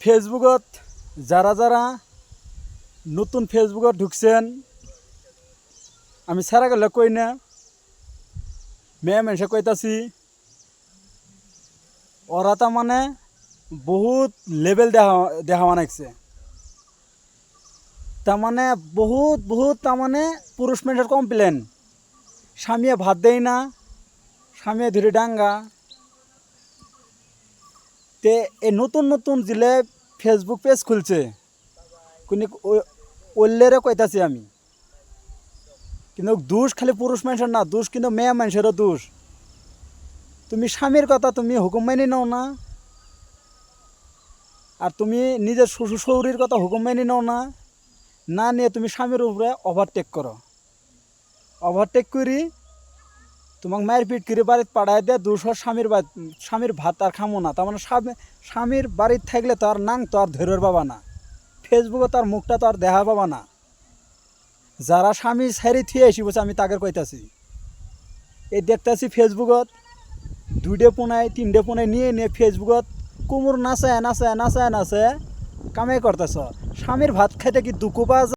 ফেসবুকত যারা যারা নতুন ফেসবুকত ঢুকছেন আমি সারা গেলে কই না মেয়ে মানুষে কইতাছি ওরা তা মানে বহুত লেভেল দেখা বানাইছে তার মানে বহুত বহুত তার মানে পুরুষ মানুষের কমপ্লেন স্বামীয়ে ভাত দেয় না স্বামীয়ে ধরে ডাঙ্গা তে এই নতুন নতুন জিলে ফেসবুক পেজ খুলছে কোন ওল্লেরে কইতাছি আমি কিন্তু দোষ খালি পুরুষ মানুষের না দোষ কিন্তু মেয়ে মানুষেরও দোষ তুমি স্বামীর কথা তুমি হুকুম মেনে নাও না আর তুমি নিজের শ্বশুর শৌরির কথা হুকুম মেনে নাও না না নিয়ে তুমি স্বামীর উপরে ওভারটেক করো ওভারটেক করি তোমাকে মায়ের পিট করে বাড়িতে পাঠাই দেয় দুশো স্বামীর ভাত আর খামো না তার মানে স্বামীর বাড়িতে থাকলে তো আর নাং তো আর ধৈর্যর পাবা না ফেসবুকে তার মুখটা তো আর দেখা পাবা না যারা স্বামী সারি থিয়ে আসি বলছে আমি তাকে কইতাছি এই দেখতেছি ফেসবুকত 2ডে পোনায় 3ডে পোনায় নিয়ে নিয়ে ফেসবুকত কুমুর নাচে নাচে নাচে নাচে কামাই করতেছ স্বামীর ভাত খাইতে কি দুঃখ পাওয়া যায়?